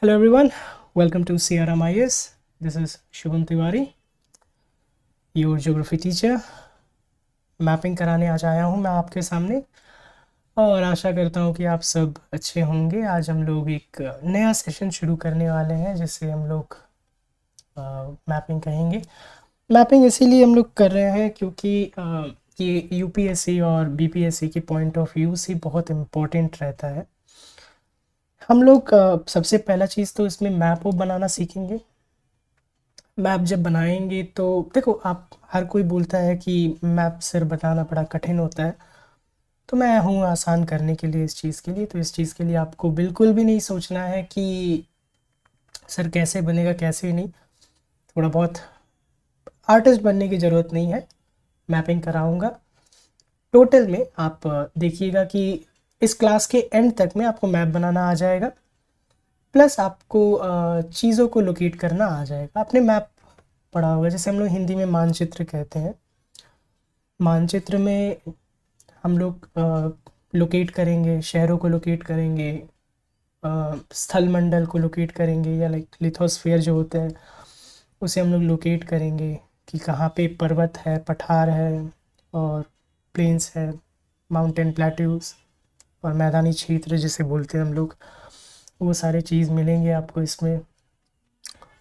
Hello everyone, welcome to CRM IS. This is Shubham Tiwari, your geography teacher. Mapping कराने आज आया हूँ मैं आपके सामने और आशा करता हूँ कि आप सब अच्छे होंगे। आज हम लोग एक नया सेशन शुरू करने वाले हैं जिसे हम लोग मैपिंग कहेंगे। मैपिंग इसीलिए हम लोग कर रहे हैं क्योंकि ये यूपीएससी और बीपीएससी के पॉइंट ऑफ व्यू से बहुत इम्पोर्टेंट रहता है। हम लोग सबसे पहला चीज़ तो इसमें मैप बनाना सीखेंगे। मैप जब बनाएंगे तो देखो, आप हर कोई बोलता है कि मैप सिर्फ बनाना बड़ा कठिन होता है, तो मैं हूँ आसान करने के लिए इस चीज़ के लिए। तो इस चीज़ के लिए आपको बिल्कुल भी नहीं सोचना है कि सर कैसे बनेगा कैसे नहीं। थोड़ा बहुत आर्टिस्ट बनने की ज़रूरत नहीं है, मैपिंग कराऊंगा। टोटल में आप देखिएगा कि इस क्लास के एंड तक में आपको मैप बनाना आ जाएगा, प्लस आपको चीज़ों को लोकेट करना आ जाएगा। आपने मैप पढ़ा होगा, जैसे हम लोग हिंदी में मानचित्र कहते हैं। मानचित्र में हम लोग लोकेट करेंगे, शहरों को लोकेट करेंगे, स्थल मंडल को लोकेट करेंगे, या लाइक लिथोस्फीयर जो होते हैं उसे हम लोग लोकेट करेंगे कि कहाँ पे पर्वत है, पठार है और प्लेन्स है, माउंटेन प्लेट्यूज और मैदानी क्षेत्र जिसे बोलते हैं हम लोग। वो सारे चीज़ मिलेंगे आपको इसमें।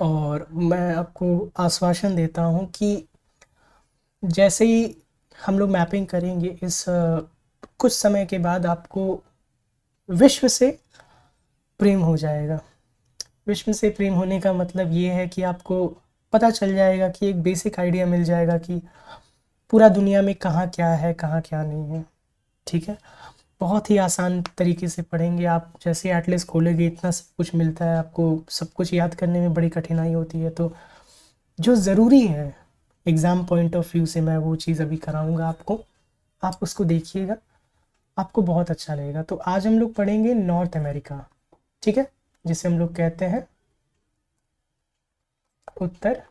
और मैं आपको आश्वासन देता हूँ कि जैसे ही हम लोग मैपिंग करेंगे, इस कुछ समय के बाद आपको विश्व से प्रेम हो जाएगा। विश्व से प्रेम होने का मतलब ये है कि आपको पता चल जाएगा कि एक बेसिक आइडिया मिल जाएगा कि पूरा दुनिया में कहाँ क्या है, कहाँ क्या नहीं है। ठीक है, बहुत ही आसान तरीके से पढ़ेंगे आप। जैसे एटलस खोलेंगे, इतना सब कुछ मिलता है, आपको सब कुछ याद करने में बड़ी कठिनाई होती है। तो जो ज़रूरी है एग्ज़ाम पॉइंट ऑफ व्यू से, मैं वो चीज़ अभी कराऊंगा आपको। आप उसको देखिएगा, आपको बहुत अच्छा लगेगा। तो आज हम लोग पढ़ेंगे नॉर्थ अमेरिका, ठीक है, जिसे हम लोग कहते हैं उत्तर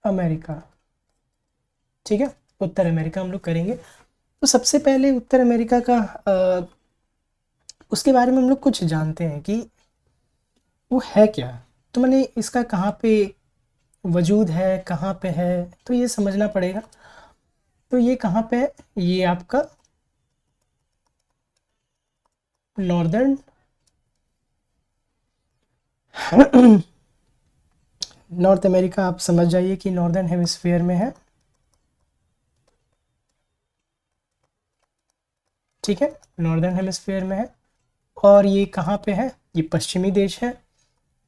अमेरिका। ठीक है, उत्तर अमेरिका हम लोग करेंगे। तो सबसे पहले उत्तर अमेरिका का उसके बारे में हम लोग कुछ जानते हैं कि वो है क्या। तो मैंने इसका कहाँ पे वजूद है, कहाँ पे है, तो ये समझना पड़ेगा। तो ये कहाँ पे है? ये आपका नॉर्दर्न नॉर्थ अमेरिका, आप समझ जाइए कि नॉर्दर्न हेमिस्फीयर में है। ठीक है, नॉर्दर्न हेमिस्फीयर में है। और ये कहाँ पे है? ये पश्चिमी देश है,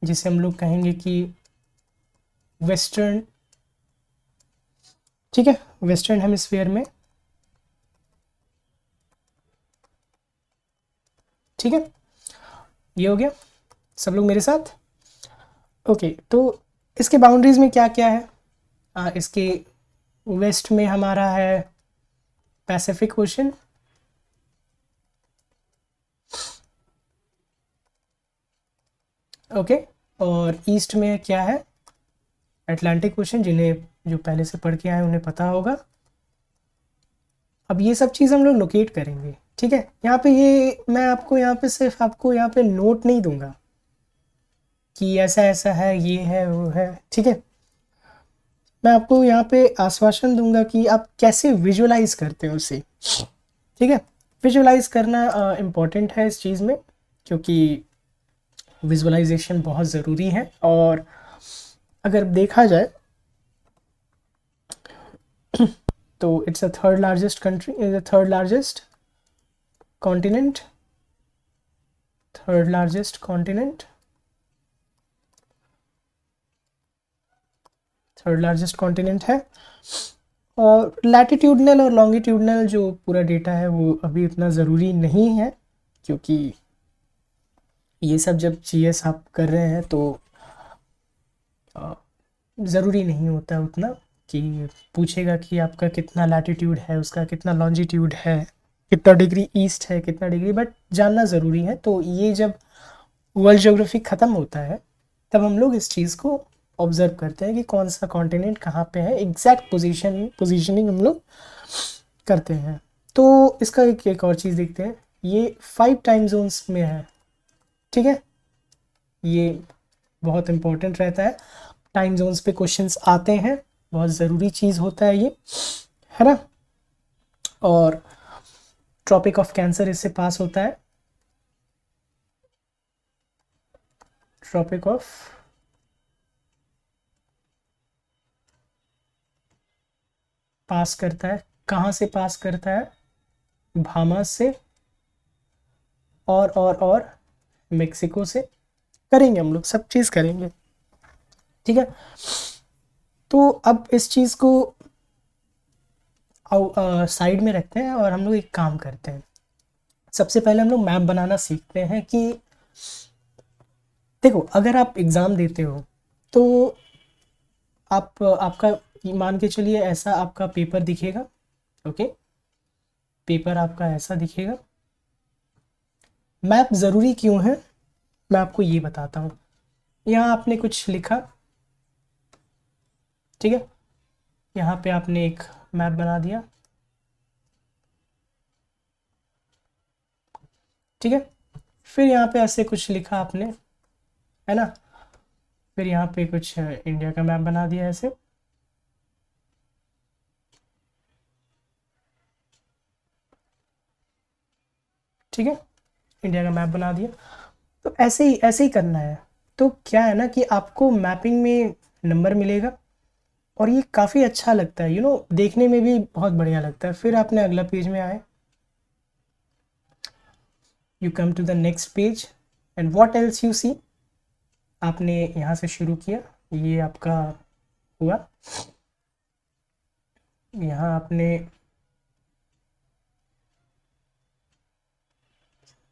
जिसे हम लोग कहेंगे कि वेस्टर्न। ठीक है, वेस्टर्न हेमिस्फीयर में। ठीक है, ये हो गया। सब लोग मेरे साथ ओके। तो इसके बाउंड्रीज में क्या क्या है? इसके वेस्ट में हमारा है पैसिफिक ओशन। ओके, और ईस्ट में क्या है? अटलांटिक ओशन, जिन्हें जो पहले से पढ़ के आए उन्हें पता होगा। अब ये सब चीज़ हम लोग लोकेट करेंगे। ठीक है, यहाँ पे ये मैं आपको यहाँ पे सिर्फ आपको यहाँ पे नोट नहीं दूंगा कि ऐसा ऐसा है, ये है, वो है। ठीक है, मैं आपको यहाँ पे आश्वासन दूंगा कि आप कैसे विजुअलाइज करते हो उसे। ठीक है, विजुअलाइज करना इम्पोर्टेंट है इस चीज़ में, क्योंकि विजुअलाइजेशन बहुत ज़रूरी है। और अगर देखा जाए तो it's a third largest country, is the third largest continent, third largest continent, third largest continent है। और लैटिट्यूडनल और लॉन्गिट्यूडनल जो पूरा डेटा है वो अभी इतना ज़रूरी नहीं है, क्योंकि ये सब जब जीएस आप कर रहे हैं तो ज़रूरी नहीं होता उतना कि पूछेगा कि आपका कितना लैटिट्यूड है, उसका कितना लॉन्जिट्यूड है, कितना डिग्री ईस्ट है, कितना डिग्री, बट जानना ज़रूरी है। तो ये जब वर्ल्ड ज्योग्राफी ख़त्म होता है तब हम लोग इस चीज़ को ऑब्ज़र्व करते हैं कि कौन सा कॉन्टिनेंट कहाँ पे है, एग्जैक्ट पोजीशनिंग हम लोग करते हैं। तो इसका एक और चीज़ देखते हैं, ये 5 टाइम जोन्स में है, ठीक है। ये बहुत इम्पोर्टेंट रहता है, टाइम जोन्स पे क्वेश्चंस आते हैं, बहुत ज़रूरी चीज़ होता है ये, है ना। और ट्रॉपिक ऑफ कैंसर इससे पास होता है, ट्रॉपिक ऑफ पास करता है, कहाँ से पास करता है, बाहामास से और मेक्सिको से। करेंगे हम लोग, सब चीज़ करेंगे, ठीक है। तो अब इस चीज़ को साइड में रखते हैं और हम लोग एक काम करते हैं। सबसे पहले हम लोग मैप बनाना सीखते हैं कि देखो, अगर आप एग्ज़ाम देते हो तो आप आपका मान के चलिए ऐसा आपका पेपर दिखेगा, ओके, पेपर आपका ऐसा दिखेगा। मैप ज़रूरी क्यों है, मैं आपको ये बताता हूँ। यहाँ आपने कुछ लिखा, ठीक है, यहाँ पे आपने एक मैप बना दिया, ठीक है। फिर यहाँ पे ऐसे कुछ लिखा आपने, है ना। फिर यहाँ पे कुछ इंडिया का मैप बना दिया ऐसे, ठीक है, इंडिया का मैप बना दिया। तो ऐसे ही करना है। तो क्या है ना कि आपको मैपिंग में नंबर मिलेगा और ये काफ़ी अच्छा लगता है, देखने में भी बहुत बढ़िया लगता है। फिर आपने अगला पेज में आए, you come to the next page and what else you see. आपने यहाँ से शुरू किया, ये आपका हुआ, यहाँ आपने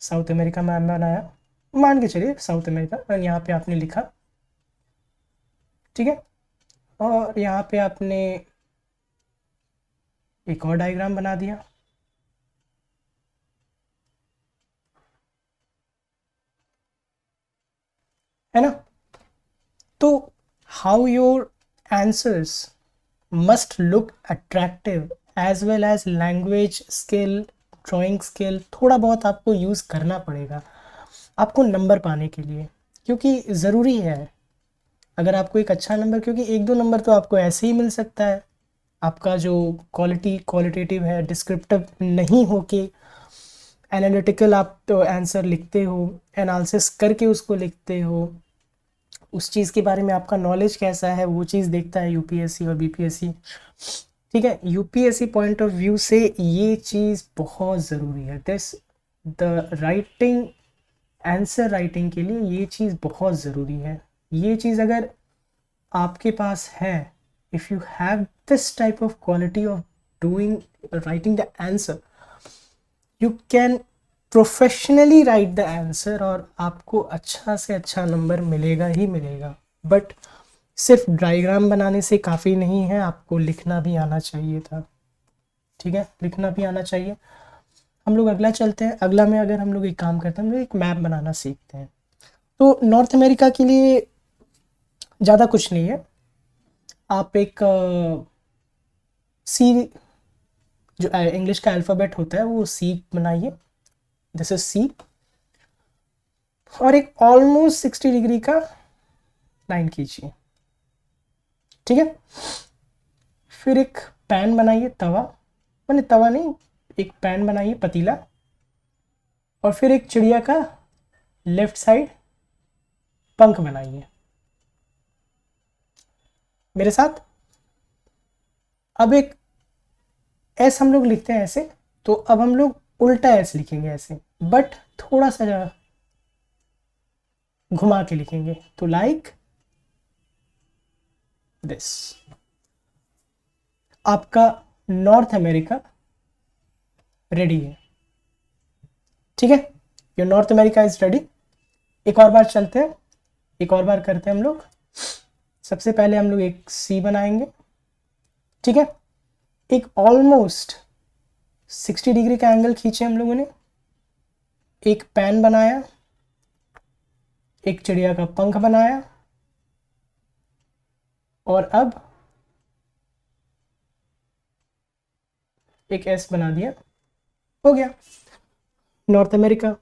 साउथ अमेरिका मैप बनाया, मान के चलिए साउथ अमेरिका, और यहाँ पे आपने लिखा, ठीक है। और यहाँ पे आपने एक और डायग्राम बना दिया, है ना। तो how your answers must look attractive as well as language skill, drawing skill, थोड़ा बहुत आपको यूज़ करना पड़ेगा आपको नंबर पाने के लिए, क्योंकि ज़रूरी है। अगर आपको एक अच्छा नंबर, क्योंकि एक दो नंबर तो आपको ऐसे ही मिल सकता है, आपका जो क्वालिटेटिव है, डिस्क्रिप्टिव नहीं हो के एनालिटिकल आप तो आंसर लिखते हो, एनालिसिस करके उसको लिखते हो, उस चीज़ के बारे में आपका नॉलेज कैसा है वो चीज़ देखता है यूपीएससी और बीपीएससी, ठीक है। यूपीएससी पॉइंट ऑफ व्यू से ये चीज़ बहुत ज़रूरी है, this the writing, answer writing के लिए ये चीज़ बहुत ज़रूरी है। ये चीज़ अगर आपके पास है, if you have this type of quality of doing writing the answer, you can professionally right the answer और आपको अच्छा से अच्छा नंबर मिलेगा ही मिलेगा। बट सिर्फ डायग्राम बनाने से काफ़ी नहीं है, आपको लिखना भी आना चाहिए था, ठीक है, लिखना भी आना चाहिए। हम लोग अगला चलते हैं, अगला में अगर हम लोग एक काम करते हैं, हम लोग एक मैप बनाना सीखते हैं। तो नॉर्थ अमेरिका के लिए ज़्यादा कुछ नहीं है, आप एक सी, जो इंग्लिश का अल्फ़ाबेट होता है वो सी बनाइए, दिस इज सी, और एक ऑलमोस्ट 60 डिग्री का लाइन खींचिए, ठीक है। फिर एक पैन बनाइए, तवा, मैंने तवा नहीं, एक पैन बनाइए, पतीला, और फिर एक चिड़िया का लेफ्ट साइड पंख बनाइए मेरे साथ। अब एक एस हम लोग लिखते हैं ऐसे, तो अब हम लोग उल्टा एस लिखेंगे ऐसे, बट थोड़ा सा घुमा के लिखेंगे, तो लाइक दिस। आपका नॉर्थ अमेरिका रेडी है, ठीक है, your north America is ready. एक और बार चलते हैं, एक और बार करते हैं हम लोग। सबसे पहले हम लोग एक सी बनाएंगे, ठीक है, एक ऑलमोस्ट 60 डिग्री का एंगल खींचे हम लोगों ने, एक पैन बनाया, एक चिड़िया का पंख बनाया, और अब एक एस बना दिया, हो गया। North America.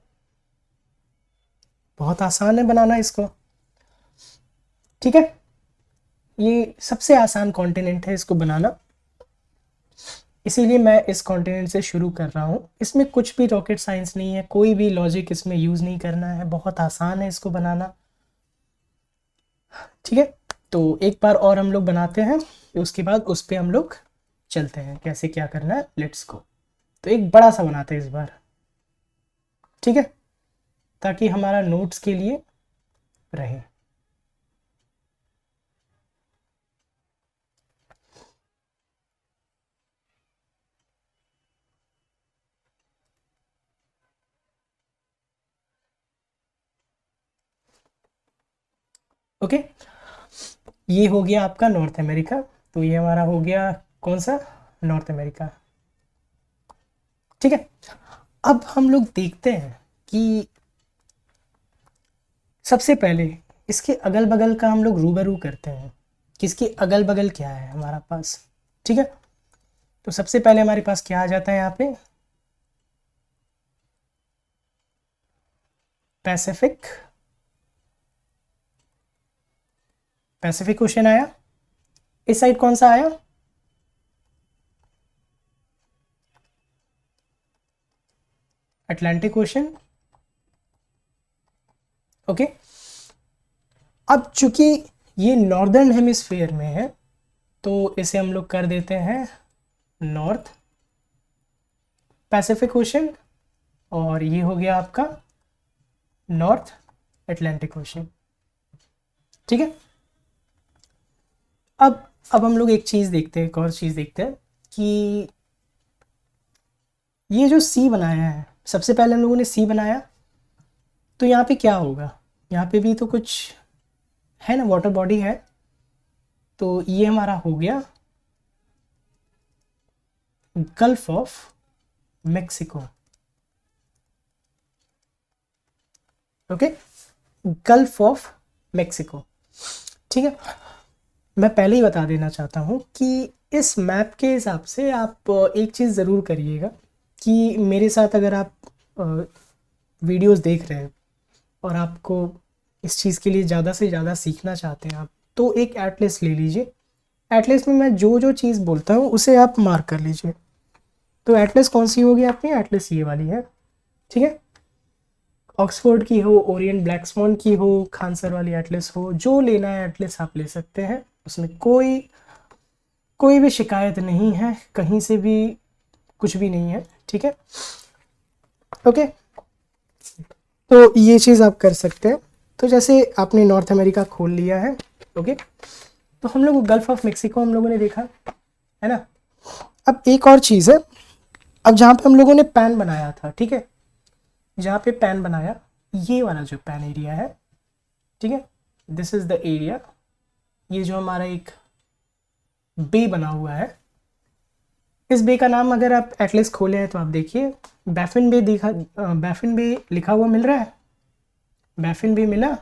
बहुत आसान है बनाना इसको, ठीक है। ये सबसे आसान कॉन्टिनेंट है इसको बनाना, इसीलिए मैं इस कॉन्टिनेंट से शुरू कर रहा हूँ। इसमें कुछ भी रॉकेट साइंस नहीं है, कोई भी लॉजिक इसमें यूज़ नहीं करना है, बहुत आसान है इसको बनाना, ठीक है। तो एक बार और हम लोग बनाते हैं, उसके बाद उस पर हम लोग चलते हैं कैसे क्या करना है। Let's go. तो एक बड़ा सा बनाते हैं इस बार, ठीक है, ताकि हमारा नोट्स के लिए रहे। ओके, ये हो गया आपका नॉर्थ अमेरिका। तो ये हमारा हो गया कौन सा, नॉर्थ अमेरिका, ठीक है। अब हम लोग देखते हैं कि सबसे पहले इसके अगल बगल का हम लोग रूबरू करते हैं, किसके अगल बगल क्या है हमारा पास, ठीक है। तो सबसे पहले हमारे पास क्या आ जाता है यहाँ पे, पैसिफिक, पैसिफिक ओशन आया। इस साइड कौन सा आया, अटलांटिक ओशन, ओके। अब चूंकि ये नॉर्दर्न हेमिस्फीयर में है, तो इसे हम लोग कर देते हैं नॉर्थ पैसिफिक ओशन, और ये हो गया आपका नॉर्थ अटलांटिक ओशन, ठीक है। अब हम लोग एक चीज़ देखते हैं, एक और चीज़ देखते हैं कि ये जो सी बनाया है, सबसे पहले हम लोगों ने सी बनाया, तो यहाँ पे क्या होगा, यहाँ पे भी तो कुछ है ना, वाटर बॉडी है। तो ये हमारा हो गया gulf of Mexico, okay, gulf of Mexico, ठीक है। मैं पहले ही बता देना चाहता हूँ कि इस मैप के हिसाब से आप एक चीज़ ज़रूर करिएगा कि मेरे साथ अगर आप वीडियोस देख रहे हैं और आपको इस चीज़ के लिए ज़्यादा से ज़्यादा सीखना चाहते हैं आप, तो एक एटलस ले लीजिए। एटलस में मैं जो जो चीज़ बोलता हूँ उसे आप मार्क कर लीजिए। तो एटलस कौन सी होगी आपकी, एटलस ये वाली है, ठीक है। ऑक्सफोर्ड की हो, ओरिएंट ब्लैक स्वॉन की हो, खान सर वाली एटलस हो, जो लेना है एटलस आप ले सकते हैं, उसमें कोई भी शिकायत नहीं है, कहीं से भी कुछ भी नहीं है, ठीक है, ओके। तो ये चीज़ आप कर सकते हैं। तो जैसे आपने नॉर्थ अमेरिका खोल लिया है, ओके, तो हम लोग गल्फ ऑफ मेक्सिको हम लोगों ने देखा है ना। अब एक और चीज़ है, अब जहाँ पे हम लोगों ने पैन बनाया था, ठीक है, जहाँ पे पैन बनाया, ये वाला जो पैन एरिया है, ठीक है, दिस इज़ द एरिया। ये जो हमारा एक बे बना हुआ है, इस बे का नाम अगर आप एटलस खोले हैं तो आप देखिए बैफिन बे दिखा, बैफिन बे लिखा हुआ मिल रहा है, बैफिन बे मिला,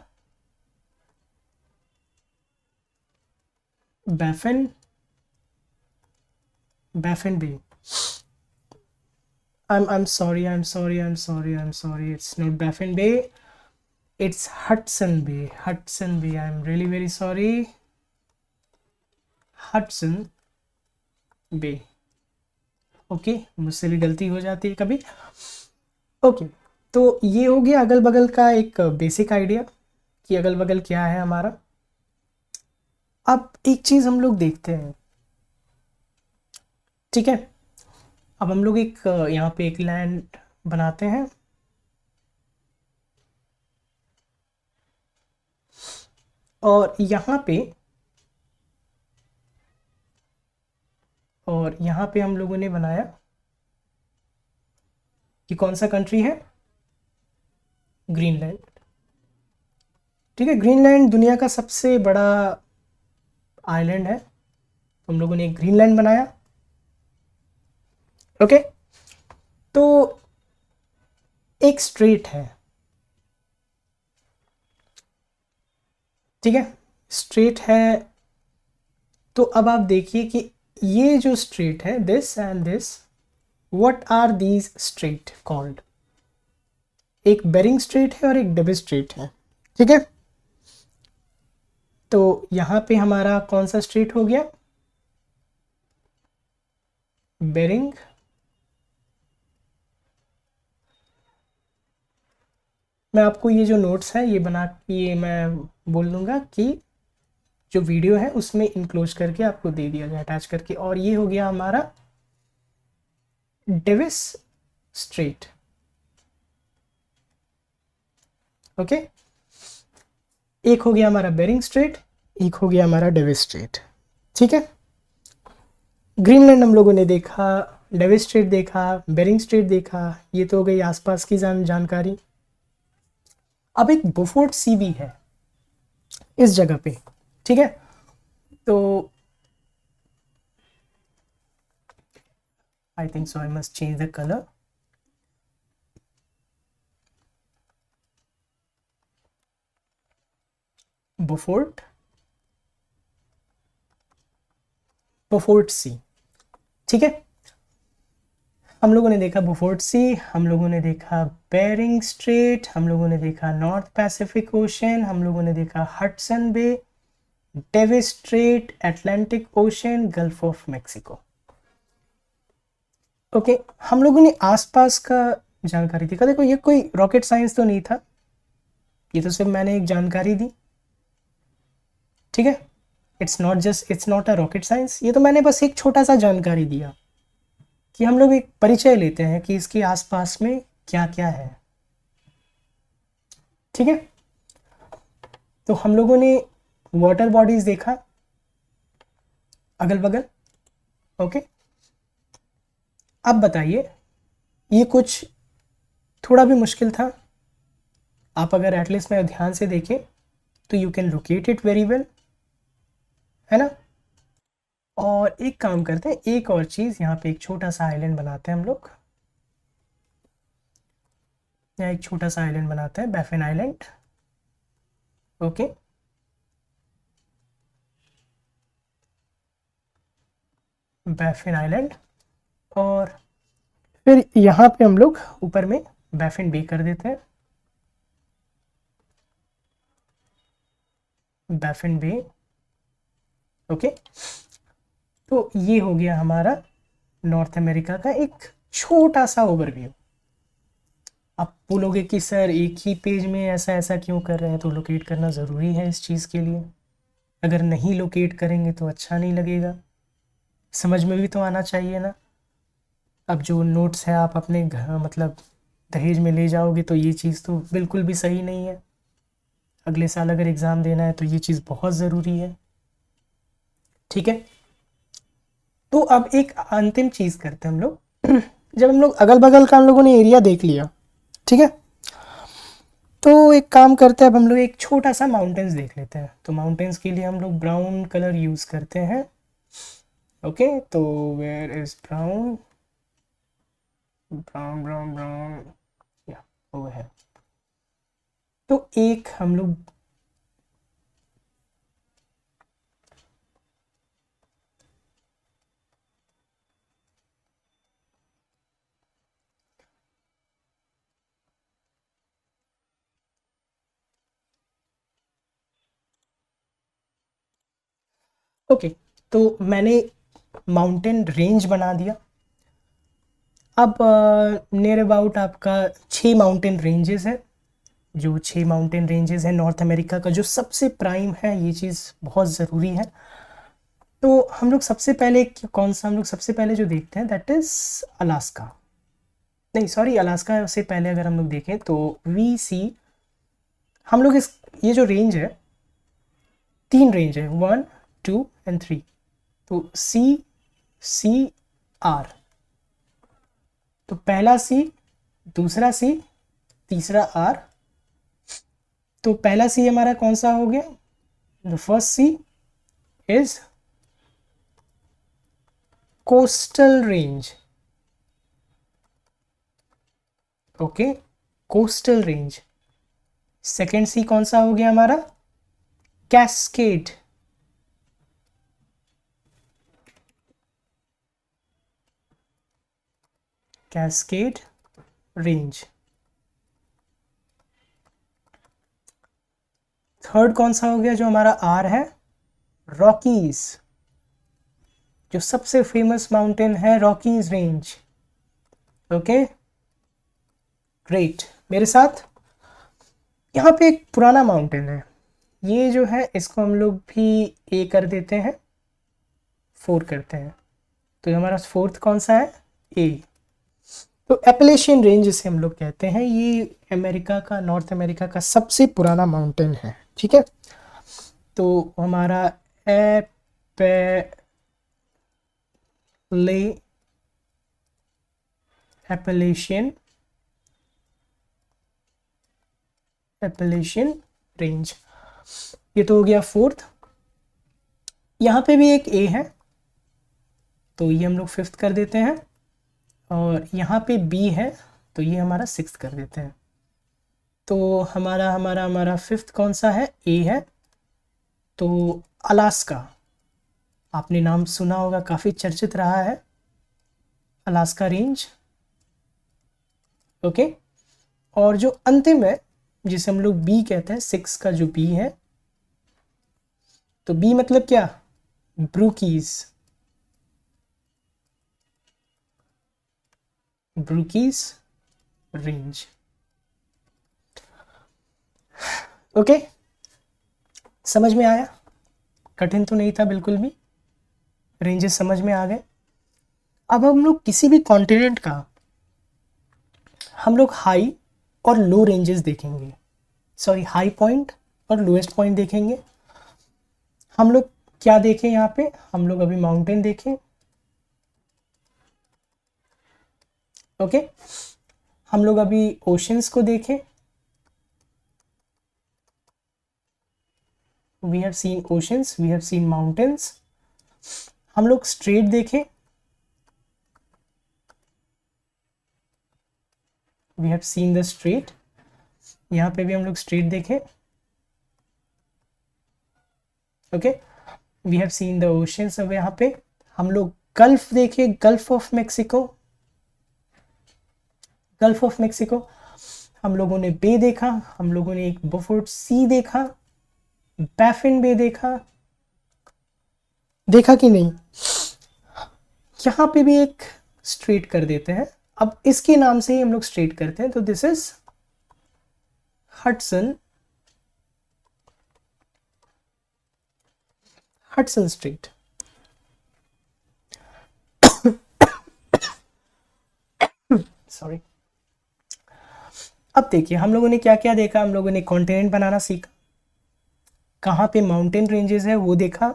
Baffin Baffin Bay, I'm sorry, I'm sorry, I'm sorry, I'm sorry, it's not Baffin Bay, it's Hudson Bay, Hudson Bay, I'm really very sorry, Hudson Bay, okay, मुझसे भी गलती हो जाती है कभी, ओके। तो ये हो गया अगल बगल का एक बेसिक आइडिया कि अगल बगल क्या है हमारा। अब एक चीज़ हम लोग देखते हैं, ठीक है। अब हम लोग एक यहाँ पे एक लैंड बनाते हैं, और यहाँ पे हम लोगों ने बनाया कि कौन सा कंट्री है, ग्रीनलैंड, ठीक है। ग्रीनलैंड दुनिया का सबसे बड़ा आइलैंड है, हम लोगों ने एक ग्रीनलैंड बनाया, ओके। तो एक स्ट्रेट है, ठीक है, स्ट्रेट है। तो अब आप देखिए कि ये जो स्ट्रेट है, this and this, what are these strait called, एक बेरिंग स्ट्रेट है और एक डेविस स्ट्रेट है, ठीक है। तो यहाँ पे हमारा कौन सा स्ट्रेट हो गया, बेरिंग मैं आपको ये जो नोट्स है ये बना ये मैं बोल दूंगा कि जो वीडियो है उसमें इनक्लोज करके आपको दे दिया जाए अटैच करके। और ये हो गया हमारा डेविस स्ट्रेट, ओके। एक हो गया हमारा बेरिंग स्ट्रेट, एक हो गया हमारा डेविस स्ट्रेट, ठीक है। ग्रीनलैंड हम लोगों ने देखा, डेविस स्ट्रेट देखा, बेरिंग स्ट्रेट देखा, ये तो हो गई आसपास की जानकारी। अब एक बोफोर्ट सी भी है इस जगह पे, ठीक है। तो I think so I must change the colour. Beaufort Beaufort sea, ठीक है। हम लोगों ने देखा बोफोर्ट सी, हम लोगों ने देखा बेरिंग स्ट्रेट, हम लोगों ने देखा नॉर्थ पैसिफिक ओशन, हम लोगों ने देखा Hudson Bay, Davis Strait, Atlantic Ocean, Gulf of Mexico, okay. हम लोगों ने आसपास का जानकारी देखा। देखो ये कोई रॉकेट साइंस तो नहीं था, ये तो सिर्फ मैंने एक जानकारी दी, ठीक है। It's not a rocket science, ये तो मैंने बस एक छोटा सा जानकारी दिया कि हम लोग एक परिचय लेते हैं कि इसके आसपास में क्या क्या है, ठीक है। तो हम लोगों ने वाटर बॉडीज देखा अगल बगल, ओके। अब बताइए, ये कुछ थोड़ा भी मुश्किल था, आप अगर एटलीस्ट में ध्यान से देखें तो you can locate it very well, है ना। और एक काम करते हैं, एक और चीज़, यहाँ पे एक छोटा सा आइलैंड बनाते हैं हम लोग, यहाँ एक छोटा सा आइलैंड बनाते हैं, Baffin island, okay. Baffin island, और फिर यहाँ पे हम लोग ऊपर में बैफिन बे कर देते हैं, बैफिन बे, ओके। तो ये हो गया हमारा नॉर्थ अमेरिका का एक छोटा सा ओवरव्यू। आप बोलोगे कि सर एक ही पेज में ऐसा ऐसा क्यों कर रहे हैं, तो लोकेट करना ज़रूरी है इस चीज़ के लिए, अगर नहीं लोकेट करेंगे तो अच्छा नहीं लगेगा, समझ में भी तो आना चाहिए ना। अब जो नोट्स है आप अपने घर मतलब दहेज में ले जाओगे तो ये चीज़ तो बिल्कुल भी सही नहीं है, अगले साल अगर एग्ज़ाम देना है तो ये चीज़ बहुत ज़रूरी है, ठीक है। तो अब एक अंतिम चीज़ करते हैं हम लोग जब हम लोग अगल बगल का हम लोगों ने एरिया देख लिया, ठीक है। तो एक काम करते हैं, अब हम लोग एक छोटा सा माउंटेन्स देख लेते हैं। तो माउंटेन्स के लिए हम लोग ब्राउन कलर यूज़ करते हैं, ओके। तो where is brown, brown brown brown, या वो है। तो एक हम लोग ओके, तो मैंने माउंटेन रेंज बना दिया। अब नियर अबाउट आपका 6 माउंटेन रेंजेस है, जो 6 माउंटेन रेंजेस हैं नॉर्थ अमेरिका का, जो सबसे प्राइम है, ये चीज़ बहुत ज़रूरी है। तो हम लोग सबसे पहले कौन सा हम लोग सबसे पहले जो देखते हैं दैट इज़ अलास्का, नहीं सॉरी, अलास्का से पहले अगर हम लोग देखें तो वी सी, हम लोग इस ये जो रेंज है, 3 रेंज है, 1, 2 एंड 3। तो सी, सी, आर, तो पहला सी, दूसरा सी, तीसरा आर। तो पहला सी हमारा कौन सा हो गया, the first sea is coastal range, okay, coastal range. Second sea कौन सा हो गया हमारा, कैस्केड, कैस्केड रेंज, थर्ड कौन सा हो गया जो हमारा आर है? रॉकीज, जो सबसे फेमस माउंटेन है रॉकीज रेंज। Okay great. मेरे साथ यहाँ पे एक पुराना माउंटेन है, ये जो है इसको हम लोग भी ए कर देते हैं, 4 करते हैं, तो हमारा फोर्थ कौन सा है? ए। तो एपलेशियन रेंज जिसे हम लोग कहते हैं, ये अमेरिका का, नॉर्थ अमेरिका का सबसे पुराना माउंटेन है। ठीक है, तो हमारा एपलेशियन रेंज, ये तो हो गया फोर्थ। यहाँ पे भी एक ए है, तो ये हम लोग फिफ्थ कर देते हैं, और यहाँ पे बी है, तो ये हमारा सिक्स्थ कर देते हैं। तो हमारा हमारा हमारा फिफ्थ कौन सा है? ए है। तो अलास्का, आपने नाम सुना होगा, काफ़ी चर्चित रहा है अलास्का रेंज। ओके, और जो अंतिम है जिसे हम लोग बी कहते हैं, 6 का जो बी है, तो बी मतलब क्या? ब्रूकीज, ब्रूकीज रेंज। ओके, समझ में आया? कठिन तो नहीं था बिल्कुल भी, रेंजेस समझ में आ गए। अब हम लोग किसी भी कॉन्टिनेंट का हम लोग हाई और लो रेंजेस देखेंगे, सॉरी हाई पॉइंट और लोएस्ट पॉइंट देखेंगे। हम लोग क्या देखें यहाँ पे? हम लोग अभी माउंटेन देखें। ओके, हम लोग अभी ओशंस को देखें। We have seen oceans, we have seen mountains. हम लोग स्ट्रेट देखें, we have seen the strait, यहाँ पे भी हम लोग स्ट्रेट देखें। Okay, we have seen the oceans. अब यहाँ पे हम लोग गल्फ देखें, Gulf of Mexico, Gulf of Mexico. हम लोगों ने बे देखा, हम लोगों ने एक बोफोर्ड सी देखा, बैफिन बे देखा, देखा कि नहीं? यहाँ पे भी एक स्ट्रेट कर देते हैं, अब इसके नाम से ही हम लोग स्ट्रेट करते हैं, तो this is Hudson, Hudson straight. Sorry. अब देखिए हम लोगों ने क्या क्या देखा, हम लोगों ने कॉन्टिनेंट बनाना सीखा, कहाँ पे माउंटेन रेंजेस है वो देखा,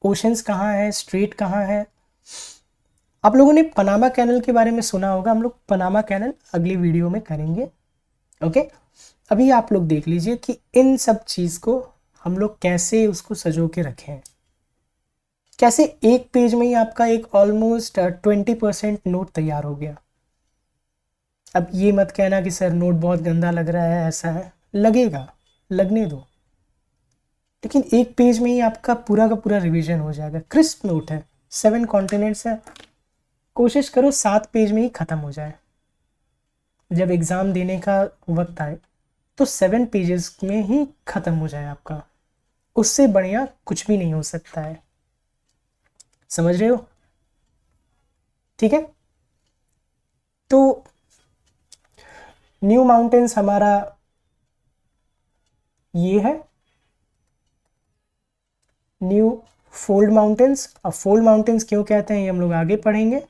ओशंस कहाँ है, स्ट्रेट कहाँ है। आप लोगों ने पनामा कैनल के बारे में सुना होगा, हम लोग पनामा कैनल अगली वीडियो में करेंगे। ओके, अभी आप लोग देख लीजिए कि इन सब चीज़ को हम लोग कैसे उसको सजो के रखें, कैसे एक पेज में ही आपका एक ऑलमोस्ट 20% नोट तैयार हो गया। अब ये मत कहना कि सर नोट बहुत गंदा लग रहा है, ऐसा है, लगेगा, लगने दो, लेकिन एक पेज में ही आपका पूरा का पूरा रिवीजन हो जाएगा। क्रिस्प नोट है, 7 कॉन्टिनेंट्स है, कोशिश करो 7 पेज में ही ख़त्म हो जाए। जब एग्ज़ाम देने का वक्त आए तो 7 पेजेस में ही ख़त्म हो जाए आपका, उससे बढ़िया कुछ भी नहीं हो सकता है। समझ रहे हो? ठीक है, तो न्यू माउंटेन्स हमारा ये है, न्यू फोल्ड माउंटेन्स। अब फोल्ड माउंटेन्स क्यों कहते हैं ये हम लोग आगे पढ़ेंगे।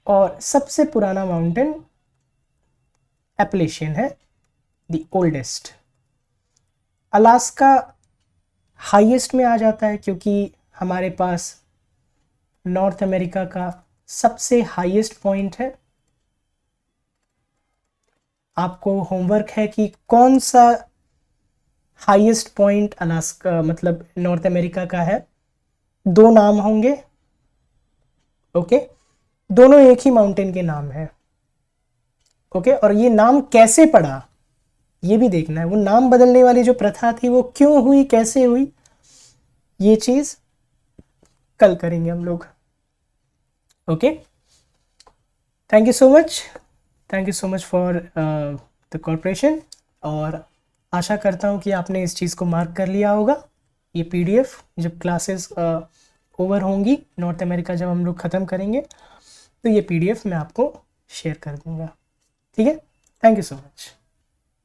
और सबसे पुराना माउंटेन एपलेशियन है, द ओल्डेस्ट। अलास्का हाईएस्ट में आ जाता है क्योंकि हमारे पास नॉर्थ अमेरिका का सबसे हाईएस्ट पॉइंट है। आपको होमवर्क है कि कौन सा हाईएस्ट पॉइंट अलास्का मतलब नॉर्थ अमेरिका का है। 2 नाम होंगे, ओके, दोनों एक ही माउंटेन के नाम है। ओके, और ये नाम कैसे पड़ा ये भी देखना है, वो नाम बदलने वाली जो प्रथा थी वो क्यों हुई, कैसे हुई, ये चीज कल करेंगे हम लोग। Okay, thank you so much. Thank you so much for the corporation, और आशा करता हूँ कि आपने इस चीज़ को मार्क कर लिया होगा। ये पीडीएफ जब क्लासेस ओवर होंगी, नॉर्थ अमेरिका जब हम लोग ख़त्म करेंगे, तो ये पीडीएफ मैं आपको शेयर कर दूँगा। ठीक है, थैंक यू सो मच।